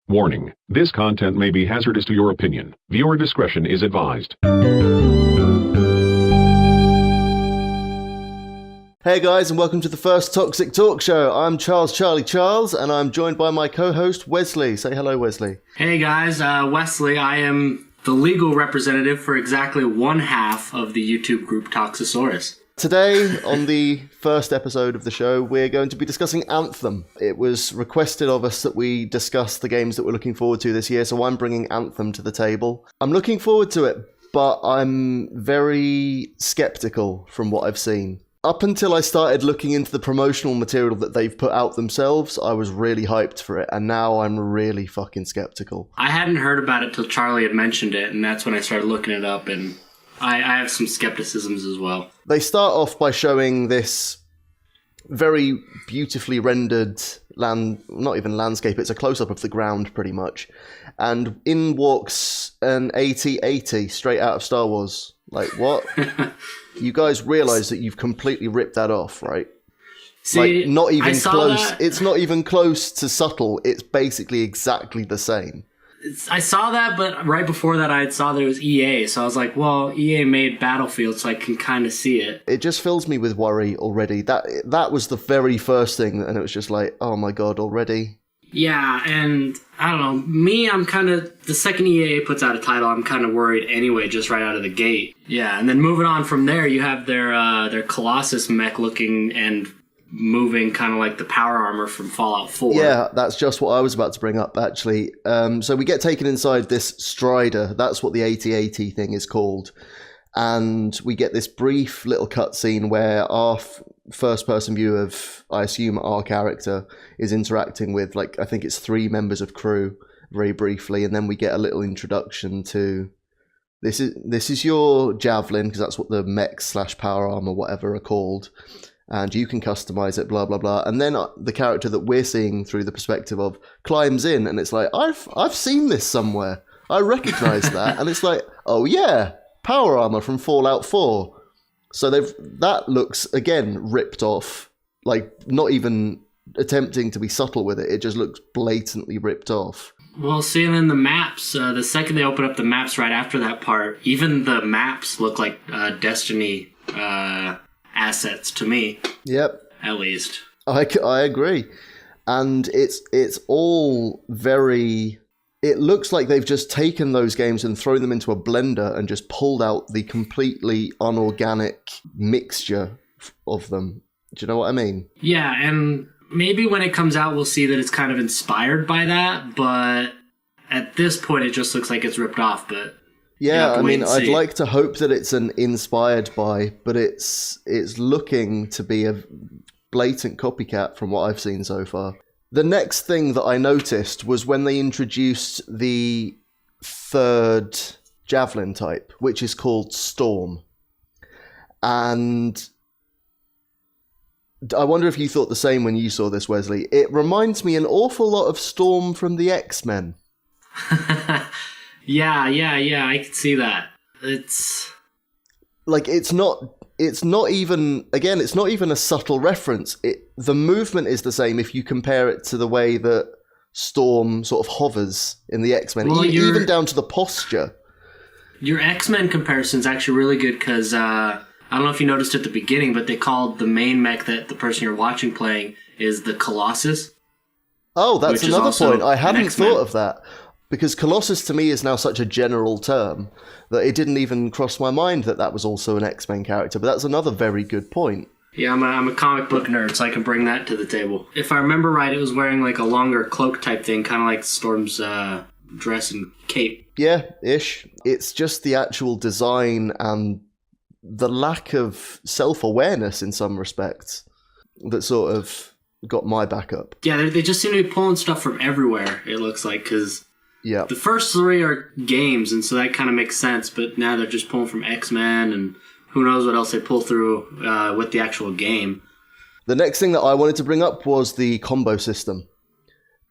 Warning: this content may be hazardous to your opinion. Viewer discretion is advised. Hey guys, and welcome to the first Toxic Talkshow. I'm CharlesCharlieCharles, and I'm joined by my co-host Wesley. Say hello, Wesley. Hey guys, Wesley. I am the legal representative for exactly one half of the YouTube group Toxisoris. Today, on the first episode of the show, we're going to be discussing Anthem. It was requested of us that we discuss the games that we're looking forward to this year, so I'm bringing Anthem to the table. I'm looking forward to it, but I'm very skeptical from what I've seen. Up until I started looking into the promotional material that they've put out themselves, I was really hyped for it, and now I'm really fucking skeptical. I hadn't heard about it till Charlie had mentioned it, and that's when I started looking it up, and I have some skepticisms as well. They start off by showing this very beautifully rendered not even landscape, it's a close-up of the ground pretty much. And in walks an AT-AT straight out of Star Wars. Like, what? You guys realise that you've completely ripped that off, right? See, like, not even close. That. It's not even close to subtle. It's basically exactly the same. I saw that, but right before that I saw that it was EA, so I was like, well, EA made Battlefield, so I can kind of see it. It just fills me with worry already. That was the very first thing, and it was just like, oh my god, already? Yeah, and I don't know, me, I'm kind of, the second EA puts out a title, I'm kind of worried anyway, just right out of the gate. Yeah, and then moving on from there, you have their Colossus mech looking and moving kind of like the power armor from Fallout 4. Yeah, that's just what I was about to bring up, actually. So we get taken inside this Strider. That's what the AT-AT thing is called. And we get this brief little cutscene where our first-person view of, I assume, our character is interacting with, like, I think it's 3 members of crew very briefly. And then we get a little introduction to, this is your Javelin, because that's what the mech / power armor, whatever, are called. And you can customize it, blah, blah, blah. And then the character that we're seeing through the perspective of climbs in, and it's like, I've seen this somewhere. I recognize that. And it's like, oh yeah, power armor from Fallout 4. So that looks, again, ripped off. Like, not even attempting to be subtle with it. It just looks blatantly ripped off. Well, seeing in the maps, the second they open up the maps right after that part, even the maps look like Destiny assets to me. Yep. At least. I agree. And it's all very... It looks like they've just taken those games and thrown them into a blender and just pulled out the completely unorganic mixture of them. Do you know what I mean? Yeah, and maybe when it comes out, we'll see that it's kind of inspired by that, but at this point, it just looks like it's ripped off, but... Yeah, I mean, I'd like to hope that it's an inspired by, but it's looking to be a blatant copycat from what I've seen so far. The next thing that I noticed was when they introduced the third Javelin type, which is called Storm. And I wonder if you thought the same when you saw this, Wesley. It reminds me an awful lot of Storm from the X-Men. Yeah, I can see that. It's like, it's not even a subtle reference. The movement is the same if you compare it to the way that Storm sort of hovers in the X-Men, well, even down to the posture. Your X-Men comparison is actually really good because I don't know if you noticed at the beginning, but they called the main mech that the person you're watching playing is the Colossus. Oh, that's another point. I hadn't thought of that. Because Colossus to me is now such a general term that it didn't even cross my mind that that was also an X-Men character. But that's another very good point. Yeah, I'm a comic book nerd, so I can bring that to the table. If I remember right, it was wearing like a longer cloak type thing, kind of like Storm's dress and cape. Yeah, ish. It's just the actual design and the lack of self-awareness in some respects that sort of got my back up. Yeah, they just seem to be pulling stuff from everywhere, it looks like, because... Yeah. The first 3 are games, and so that kind of makes sense, but now they're just pulling from X-Men, and who knows what else they pull through with the actual game. The next thing that I wanted to bring up was the combo system.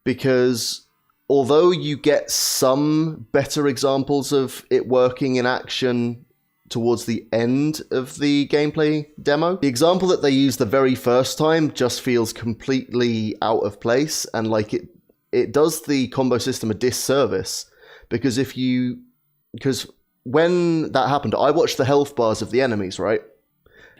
Because although you get some better examples of it working in action towards the end of the gameplay demo, the example that they used the very first time just feels completely out of place, and like it it does the combo system a disservice, because when that happened, I watched the health bars of the enemies, right?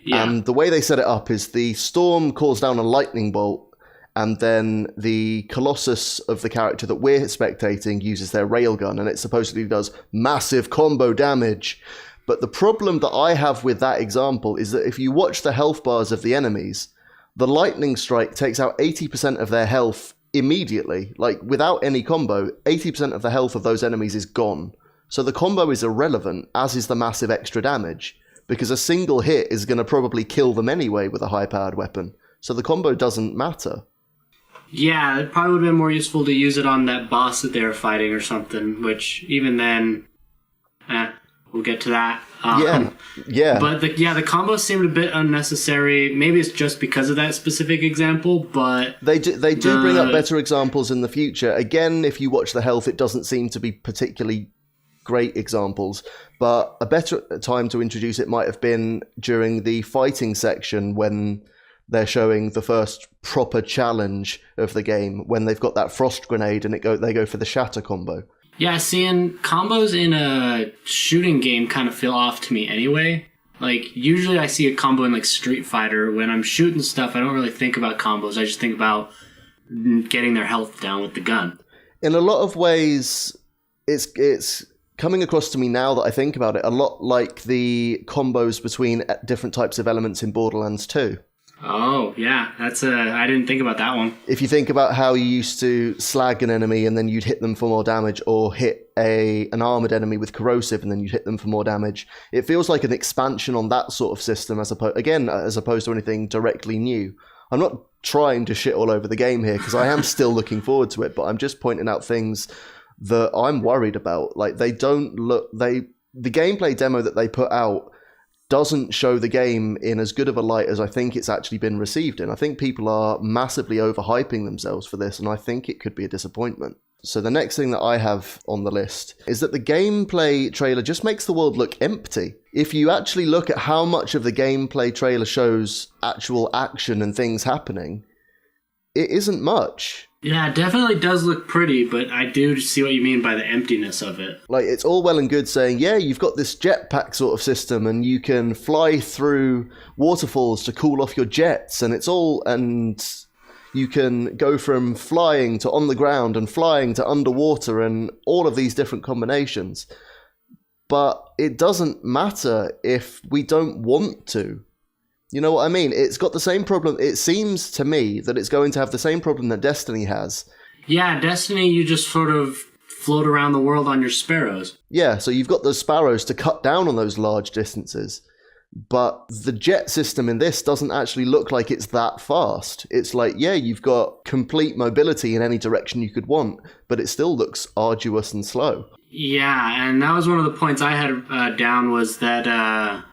Yeah. And the way they set it up is the storm calls down a lightning bolt, and then the Colossus of the character that we're spectating uses their railgun, and it supposedly does massive combo damage. But the problem that I have with that example is that if you watch the health bars of the enemies, the lightning strike takes out 80% of their health immediately. Like, without any combo, 80% of the health of those enemies is gone. So the combo is irrelevant, as is the massive extra damage, because a single hit is going to probably kill them anyway with a high-powered weapon. So the combo doesn't matter. Yeah, it probably would have been more useful to use it on that boss that they were fighting or something, which even then, we'll get to that. Yeah. But the combos seemed a bit unnecessary. Maybe it's just because of that specific example, but... They do bring up better examples in the future. Again, if you watch the health, it doesn't seem to be particularly great examples, but a better time to introduce it might have been during the fighting section when they're showing the first proper challenge of the game, when they've got that frost grenade and they go for the shatter combo. Yeah, seeing combos in a shooting game kind of feel off to me anyway. Like, usually I see a combo in, like, Street Fighter. When I'm shooting stuff, I don't really think about combos. I just think about getting their health down with the gun. In a lot of ways, it's coming across to me now that I think about it, a lot like the combos between different types of elements in Borderlands 2. Oh, yeah. I didn't think about that one. If you think about how you used to slag an enemy and then you'd hit them for more damage, or hit an armored enemy with corrosive and then you'd hit them for more damage, it feels like an expansion on that sort of system as opposed to anything directly new. I'm not trying to shit all over the game here, because I am still looking forward to it, but I'm just pointing out things that I'm worried about. Like, the gameplay demo that they put out doesn't show the game in as good of a light as I think it's actually been received in. I think people are massively overhyping themselves for this, and I think it could be a disappointment. So the next thing that I have on the list is that the gameplay trailer just makes the world look empty. If you actually look at how much of the gameplay trailer shows actual action and things happening, it isn't much. Yeah, it definitely does look pretty, but I do see what you mean by the emptiness of it. Like, it's all well and good saying, yeah, you've got this jetpack sort of system and you can fly through waterfalls to cool off your jets, and you can go from flying to on the ground and flying to underwater and all of these different combinations. But it doesn't matter if we don't want to. You know what I mean? It's got the same problem. It seems to me that it's going to have the same problem that Destiny has. Yeah, Destiny, you just sort of float around the world on your sparrows. Yeah, so you've got the sparrows to cut down on those large distances. But the jet system in this doesn't actually look like it's that fast. It's like, yeah, you've got complete mobility in any direction you could want, but it still looks arduous and slow. Yeah, and that was one of the points I had down, was that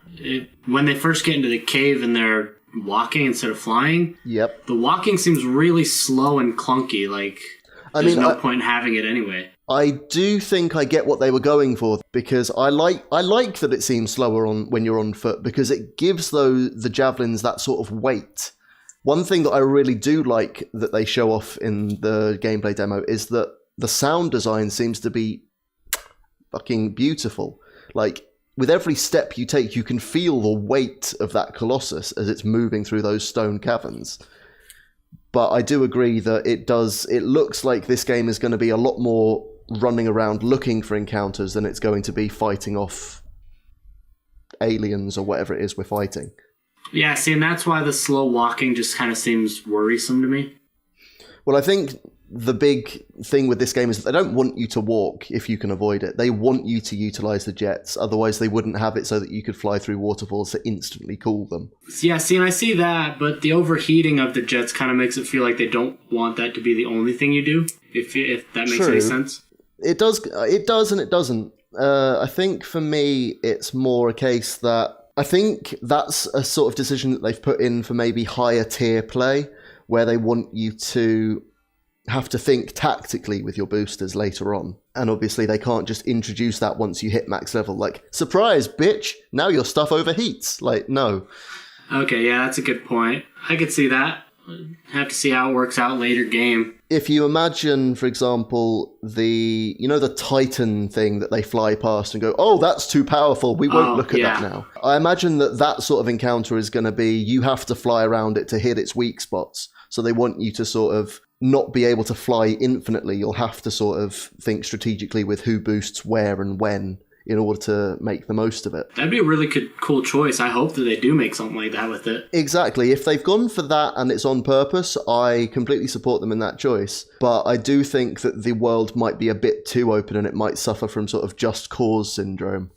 when they first get into the cave and they're walking instead of flying, yep, the walking seems really slow and clunky. Like, there's no point in having it anyway. I do think I get what they were going for, because I like that it seems slower when you're on foot, because it gives the javelins that sort of weight. One thing that I really do like that they show off in the gameplay demo is that the sound design seems to be fucking beautiful. Like, with every step you take, you can feel the weight of that Colossus as it's moving through those stone caverns. But I do agree that it looks like this game is going to be a lot more running around looking for encounters than it's going to be fighting off aliens or whatever it is we're fighting. Yeah, see, and that's why the slow walking just kind of seems worrisome to me. Well, I think the big thing with this game is that they don't want you to walk if you can avoid it. They want you to utilize the jets. Otherwise, they wouldn't have it so that you could fly through waterfalls to instantly cool them. Yeah, see, and I see that, but the overheating of the jets kind of makes it feel like they don't want that to be the only thing you do, if that makes any sense. It does and it doesn't. I think for me, it's more a case that I think that's a sort of decision that they've put in for maybe higher tier play, where they want you to have to think tactically with your boosters later on. And obviously they can't just introduce that once you hit max level. Like, surprise, bitch, now your stuff overheats. Like, no. Okay, yeah, that's a good point. I could see that. Have to see how it works out later game. If you imagine, for example, the Titan thing that they fly past and go, oh, that's too powerful, we won't look at that now. I imagine that sort of encounter is going to be, you have to fly around it to hit its weak spots. So they want you to sort of not be able to fly infinitely. You'll have to sort of think strategically with who boosts where and when in order to make the most of it. That'd be a really cool choice. I hope that they do make something like that with it. Exactly. If they've gone for that and it's on purpose, I completely support them in that choice. But I do think that the world might be a bit too open and it might suffer from sort of just cause syndrome,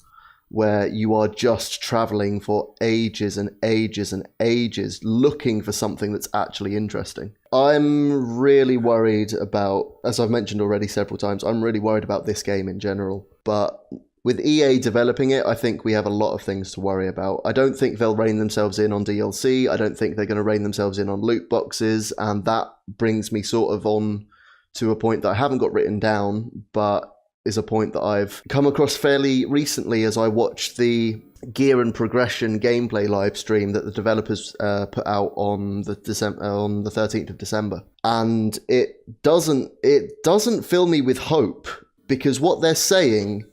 where you are just traveling for ages and ages and ages looking for something that's actually interesting. I'm really worried about, as I've mentioned already several times, I'm really worried about this game in general. But with EA developing it, I think we have a lot of things to worry about. I don't think they'll rein themselves in on DLC. I don't think they're going to rein themselves in on loot boxes. And that brings me sort of on to a point that I haven't got written down, but is a point that I've come across fairly recently as I watched the Gear and Progression gameplay live stream that the developers put out on the 13th of December. And it doesn't fill me with hope, because what they're saying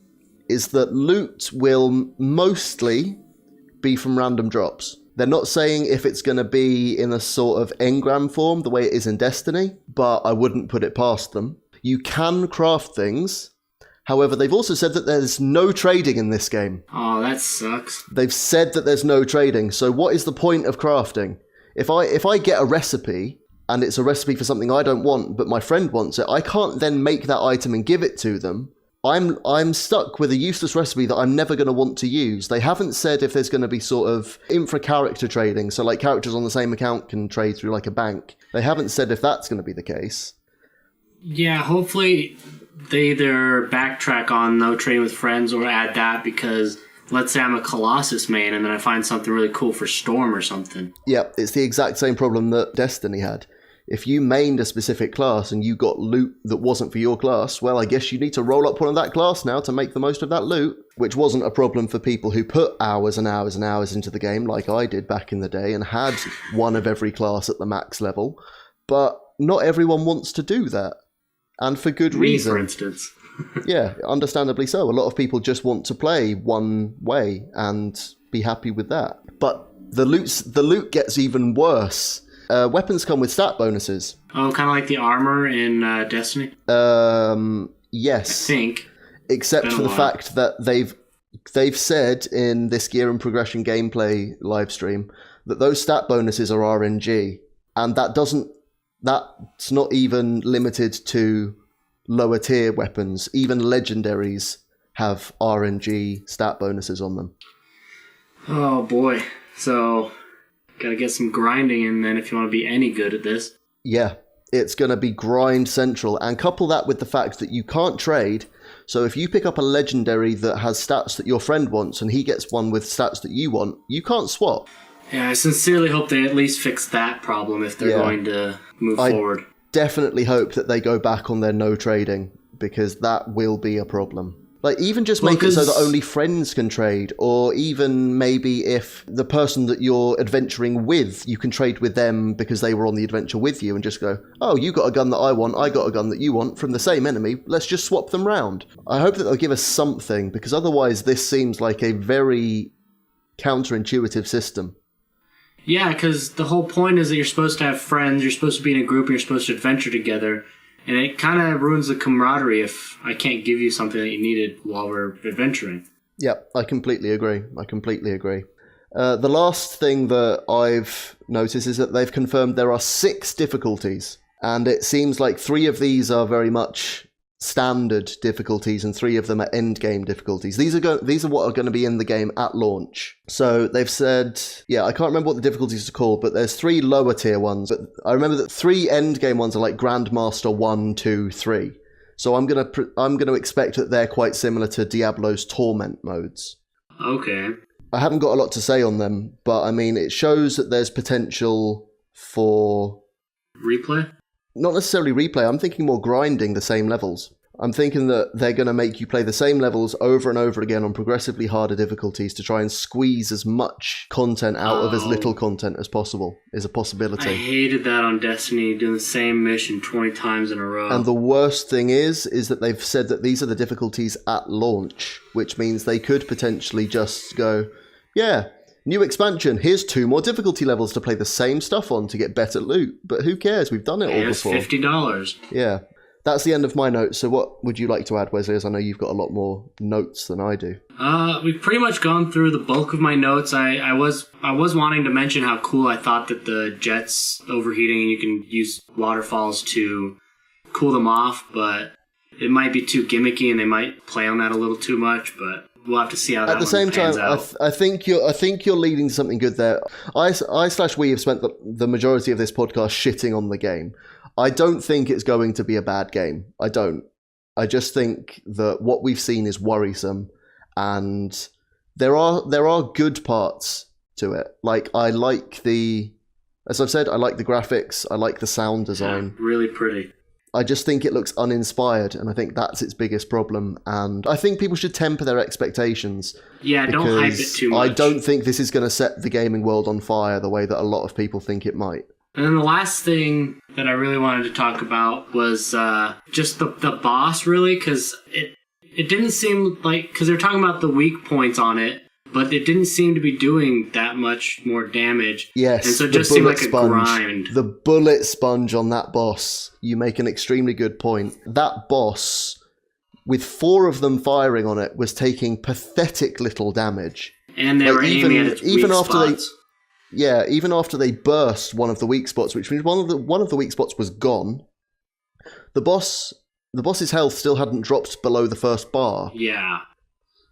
is that loot will mostly be from random drops. They're not saying if it's going to be in a sort of engram form, the way it is in Destiny, but I wouldn't put it past them. You can craft things. However, they've also said that there's no trading in this game. Oh, that sucks. They've said that there's no trading. So what is the point of crafting? If I get a recipe and it's a recipe for something I don't want, but my friend wants it, I can't then make that item and give it to them. I'm stuck with a useless recipe that I'm never going to want to use. They haven't said if there's going to be sort of infra-character trading, so like characters on the same account can trade through like a bank. They haven't said if that's going to be the case. Yeah, hopefully they either backtrack on no trading with friends or add that, because let's say I'm a Colossus main and then I find something really cool for Storm or something. Yeah, it's the exact same problem that Destiny had. If you mained a specific class and you got loot that wasn't for your class, well, I guess you need to roll up one of that class now to make the most of that loot, which wasn't a problem for people who put hours and hours and hours into the game like I did back in the day and had one of every class at the max level. But not everyone wants to do that. And for good reason. Me, for instance. Yeah, understandably so. A lot of people just want to play one way and be happy with that. But the loot gets even worse. Weapons come with stat bonuses. Oh, kind of like the armor in Destiny? Yes. I think. Except for the fact that they've said in this Gear and Progression gameplay livestream that those stat bonuses are RNG. And that's not even limited to lower tier weapons. Even legendaries have RNG stat bonuses on them. Oh boy. So gotta get some grinding in then if you want to be any good at this. Yeah, it's going to be grind central. And couple that with the fact that you can't trade. So if you pick up a legendary that has stats that your friend wants and he gets one with stats that you want, you can't swap. Yeah, I sincerely hope they at least fix that problem if they're going to move forward. Definitely hope that they go back on their no trading, because that will be a problem. Like, even just make it so that only friends can trade, or even maybe if the person that you're adventuring with, you can trade with them because they were on the adventure with you, and just go, oh, you got a gun that I want, I got a gun that you want from the same enemy, let's just swap them round. I hope that they'll give us something, because otherwise this seems like a very counterintuitive system. Yeah, because the whole point is that you're supposed to have friends, you're supposed to be in a group, and you're supposed to adventure together. And it kind of ruins the camaraderie if I can't give you something that you needed while we're adventuring. Yeah, I completely agree. The last thing that I've noticed is that they've confirmed there are 6 difficulties. And it seems like 3 of these are very much standard difficulties and 3 of them are endgame difficulties. These are what are going to be in the game at launch. So they've said, I can't remember what the difficulties are called, but there's 3 lower tier ones. But I remember that 3 endgame ones are like Grandmaster 1, 2, 3. So I'm gonna expect that they're quite similar to Diablo's Torment modes. Okay. I haven't got a lot to say on them, but I mean, it shows that there's potential for replay. Not necessarily replay. I'm thinking more grinding the same levels. I'm thinking that they're going to make you play the same levels over and over again on progressively harder difficulties to try and squeeze as much content out of as little content as possible is a possibility. I hated that on Destiny, doing the same mission 20 times in a row. And the worst thing is that they've said that these are the difficulties at launch, which means they could potentially just go, yeah, new expansion, here's 2 more difficulty levels to play the same stuff on to get better loot. But who cares? We've done it all before. It's $50. Yeah. That's the end of my notes. So what would you like to add, Wesley, as I know you've got a lot more notes than I do? We've pretty much gone through the bulk of my notes. I was wanting to mention how cool I thought that the jet's overheating and you can use waterfalls to cool them off, but it might be too gimmicky and they might play on that a little too much, but we'll have to see how that pans out. At the same time, I think you're leading to something good there. I/we have spent the majority of this podcast shitting on the game. I don't think it's going to be a bad game. I don't. I just think that what we've seen is worrisome, and there are good parts to it. Like, as I've said, I like the graphics, I like the sound design. Yeah, really pretty. I just think it looks uninspired, and I think that's its biggest problem. And I think people should temper their expectations. Yeah, don't hype it too much. I don't think this is going to set the gaming world on fire the way that a lot of people think it might. And then the last thing that I really wanted to talk about was just the boss, really, because it didn't seem like, because they're talking about the weak points on it, but it didn't seem to be doing that much more damage. Yes, and so it just seemed like a grind. The bullet sponge on that boss, you make an extremely good point. That boss, with 4 of them firing on it, was taking pathetic little damage. And they were aiming at its weak spots. Yeah, even after they burst one of the weak spots, which means one of the weak spots was gone, the boss's health still hadn't dropped below the first bar. Yeah.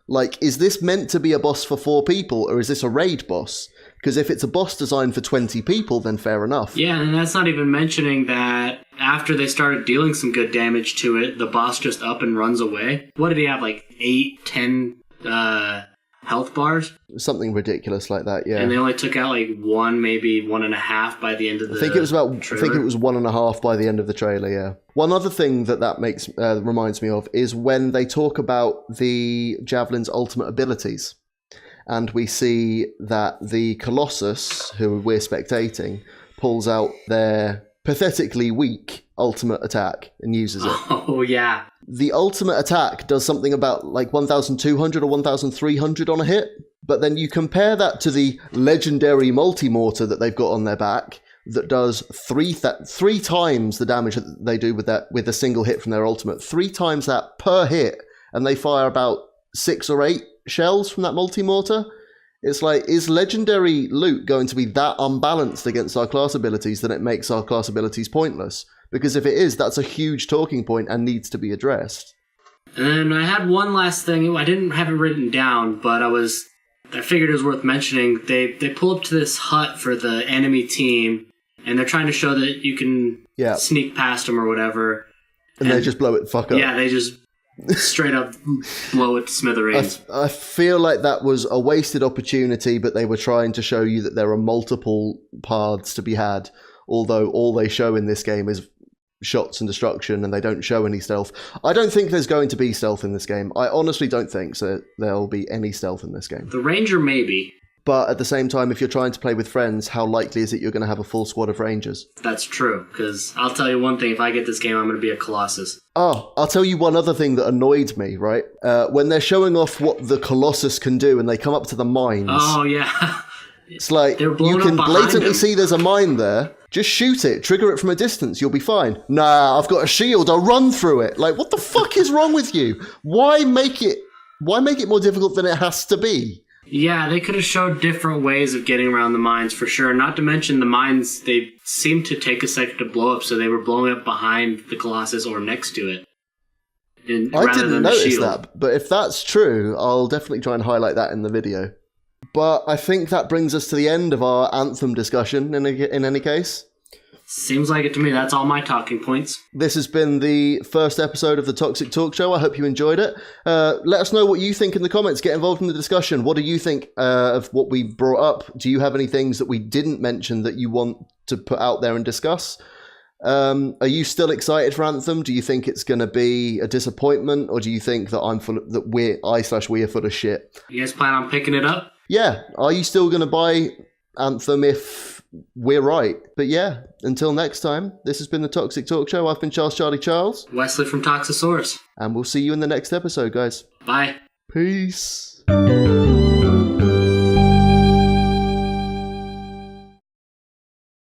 Like, is this meant to be a boss for 4 people, or is this a raid boss? Because if it's a boss designed for 20 people, then fair enough. Yeah, and that's not even mentioning that after they started dealing some good damage to it, the boss just up and runs away. What did he have, like 8, 10 health bars? Something ridiculous like that, yeah. And they only took out like 1, maybe 1.5 by the end of the trailer. I think it was 1.5 by the end of the trailer, yeah. One other thing that makes reminds me of is when they talk about the Javelin's ultimate abilities. And we see that the Colossus, who we're spectating, pulls out their pathetically weak ultimate attack and uses it. Oh, yeah. The ultimate attack does something about like 1,200 or 1,300 on a hit, but then you compare that to the legendary multi-mortar that they've got on their back that does 3 times the damage that they do with a single hit from their ultimate. 3 times that per hit, and they fire about 6 or 8 shells from that multi-mortar. It's like, is legendary loot going to be that unbalanced against our class abilities that it makes our class abilities pointless? Because if it is, that's a huge talking point and needs to be addressed. And I had one last thing. I didn't have it written down, but I figured it was worth mentioning. They pull up to this hut for the enemy team, and they're trying to show that you can sneak past them or whatever. And they just blow it the fuck up. Yeah, they just straight up blow it to smithereens. I feel like that was a wasted opportunity, but they were trying to show you that there are multiple paths to be had, although all they show in this game is shots and destruction, and they don't show any stealth. I don't think there's going to be stealth in this game. I honestly don't think there'll be any stealth in this game. The Ranger, maybe. But at the same time, if you're trying to play with friends, how likely is it you're going to have a full squad of Rangers? That's true, because I'll tell you one thing, if I get this game, I'm going to be a Colossus. Oh, I'll tell you one other thing that annoyed me, right? When they're showing off what the Colossus can do and they come up to the mines. Oh, yeah. It's like, you can blatantly see there's a mine there. Just shoot it, trigger it from a distance, you'll be fine. Nah, I've got a shield, I'll run through it. Like, what the fuck is wrong with you? Why make it more difficult than it has to be? Yeah, they could have showed different ways of getting around the mines for sure. Not to mention the mines, they seemed to take a second to blow up, so they were blowing up behind the Colossus or next to it. I didn't notice that, but if that's true, I'll definitely try and highlight that in the video. But I think that brings us to the end of our Anthem discussion in any case. Seems like it to me. That's all my talking points. This has been the first episode of the Toxic Talk Show. I hope you enjoyed it. Let us know what you think in the comments. Get involved in the discussion. What do you think of what we brought up? Do you have any things that we didn't mention that you want to put out there and discuss? Are you still excited for Anthem? Do you think it's going to be a disappointment, or do you think that we are full of shit? You guys plan on picking it up? Yeah. Are you still going to buy Anthem if we're right? But yeah, until next time, this has been the Toxic Talk Show. I've been Charles. Wesley from Toxisoris. And we'll see you in the next episode, guys. Bye. Peace.